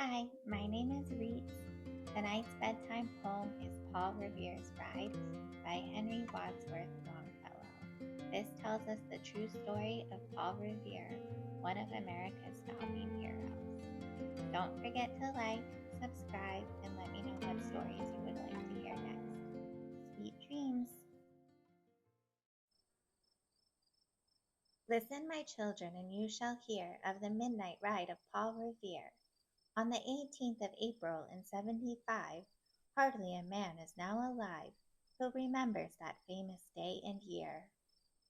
Hi, my name is Reets. Tonight's bedtime poem is Paul Revere's Ride by Henry Wadsworth Longfellow. This tells us the true story of Paul Revere, one of America's founding heroes. Don't forget to like, subscribe, and let me know what stories you would like to hear next. Sweet dreams! Listen, my children, and you shall hear of the midnight ride of Paul Revere. On the 18th of April in 75, hardly a man is now alive who remembers that famous day and year.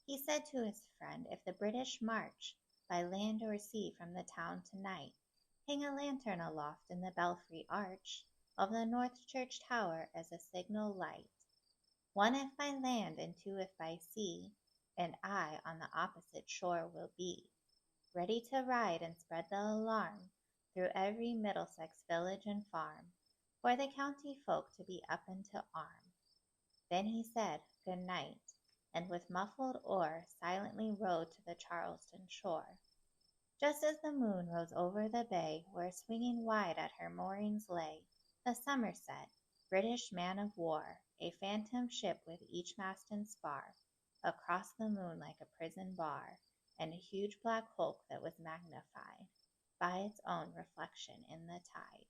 He said to his friend, if the British march by land or sea from the town tonight, hang a lantern aloft in the belfry arch of the North Church tower as a signal light. One if by land and two if by sea, and I on the opposite shore will be, ready to ride and spread the alarm through every Middlesex village and farm, for the county folk to be up and to arm. Then he said, good night, and with muffled oar silently rowed to the Charleston shore. Just as the moon rose over the bay, where swinging wide at her moorings lay the Somerset, British man of war, a phantom ship with each mast and spar, across the moon like a prison bar, and a huge black hulk that was magnified by its own reflection in the tide.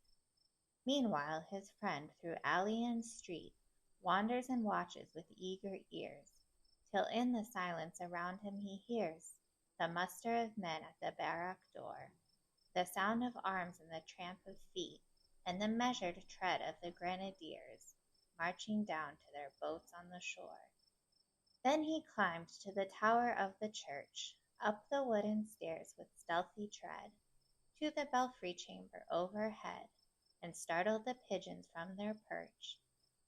Meanwhile his friend through alley and street wanders and watches with eager ears, till in the silence around him he hears the muster of men at the barrack door, the sound of arms and the tramp of feet, and the measured tread of the grenadiers marching down to their boats on the shore. Then he climbed to the tower of the church, up the wooden stairs with stealthy tread, to the belfry chamber overhead, and startled the pigeons from their perch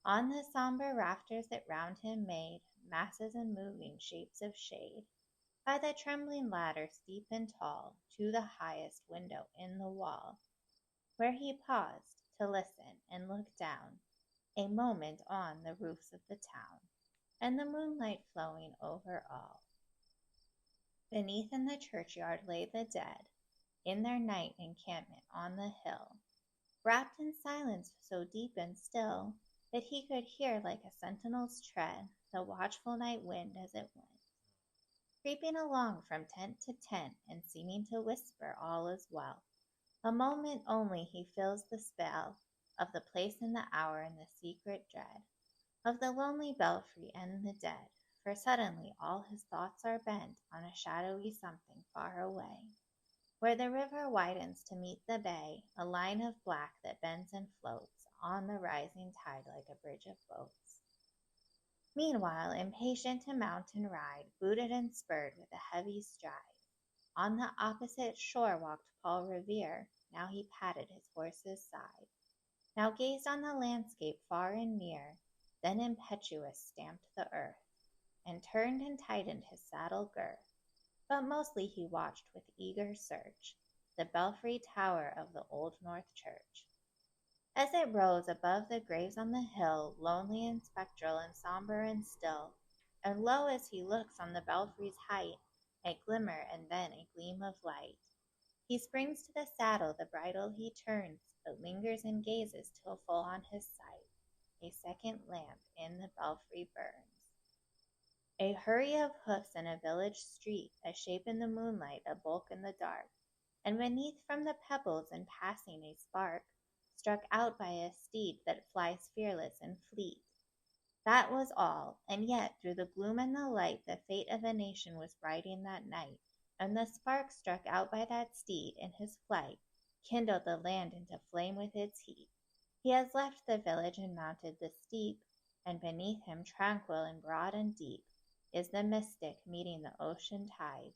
on the sombre rafters that round him made masses and moving shapes of shade, by the trembling ladder steep and tall, to the highest window in the wall, where he paused to listen and look down a moment on the roofs of the town, and the moonlight flowing over all. Beneath in the churchyard lay the dead, in their night encampment on the hill, wrapped in silence so deep and still that he could hear like a sentinel's tread the watchful night wind as it went, creeping along from tent to tent and seeming to whisper all is well. A moment only he feels the spell of the place and the hour and the secret dread of the lonely belfry and the dead, for suddenly all his thoughts are bent on a shadowy something far away, where the river widens to meet the bay, a line of black that bends and floats on the rising tide like a bridge of boats. Meanwhile, impatient to mount and ride, booted and spurred with a heavy stride, on the opposite shore walked Paul Revere. Now he patted his horse's side, now gazed on the landscape far and near, then impetuous stamped the earth, and turned and tightened his saddle girth. But mostly he watched with eager search the belfry tower of the old North Church, as it rose above the graves on the hill, lonely and spectral and sombre and still. And lo, as he looks on the belfry's height, a glimmer and then a gleam of light. He springs to the saddle, the bridle he turns, but lingers and gazes till full on his sight a second lamp in the belfry burns. A hurry of hoofs in a village street, a shape in the moonlight, a bulk in the dark, and beneath from the pebbles in passing a spark, struck out by a steed that flies fearless and fleet. That was all, and yet through the gloom and the light the fate of a nation was riding that night, and the spark struck out by that steed in his flight kindled the land into flame with its heat. He has left the village and mounted the steep, and beneath him, tranquil and broad and deep, is the mystic meeting the ocean tides.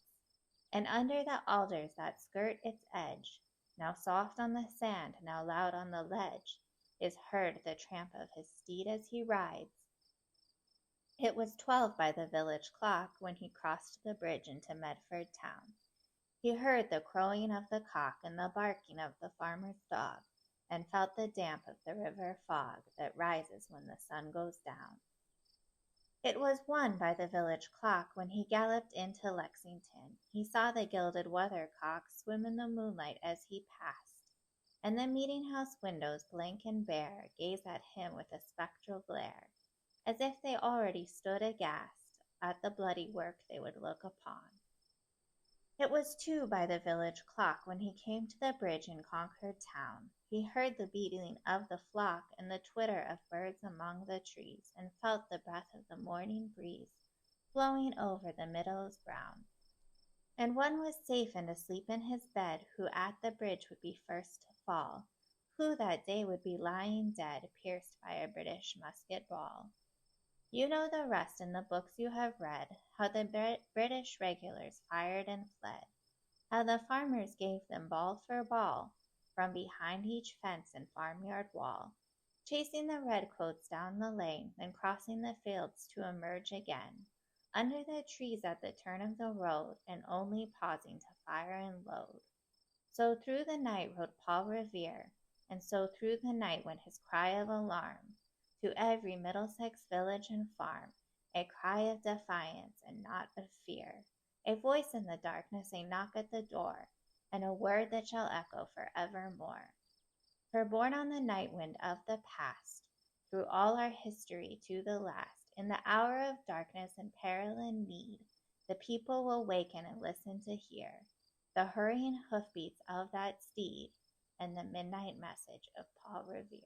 And under the alders that skirt its edge, now soft on the sand, now loud on the ledge, is heard the tramp of his steed as he rides. It was 12 by the village clock when he crossed the bridge into Medford town. He heard the crowing of the cock and the barking of the farmer's dog, and felt the damp of the river fog that rises when the sun goes down. It was 1 by the village clock when he galloped into Lexington. He saw the gilded weathercock swim in the moonlight as he passed, and the meeting-house windows, blank and bare, gaze at him with a spectral glare, as if they already stood aghast at the bloody work they would look upon. It was 2 by the village clock when he came to the bridge in Concord town. He heard the beating of the flock and the twitter of birds among the trees, and felt the breath of the morning breeze blowing over the meadows brown. And one was safe and asleep in his bed, who at the bridge would be first to fall, who that day would be lying dead, pierced by a British musket ball. You know the rest in the books you have read, how the British regulars fired and fled, how the farmers gave them ball for ball, from behind each fence and farmyard wall, chasing the redcoats down the lane, then crossing the fields to emerge again, under the trees at the turn of the road, and only pausing to fire and load. So through the night rode Paul Revere, and so through the night went his cry of alarm, to every Middlesex village and farm, a cry of defiance and not of fear, a voice in the darkness, a knock at the door, and a word that shall echo for evermore. For born on the night wind of the past, through all our history to the last, in the hour of darkness and peril and need, the people will waken and listen to hear the hurrying hoofbeats of that steed and the midnight message of Paul Revere.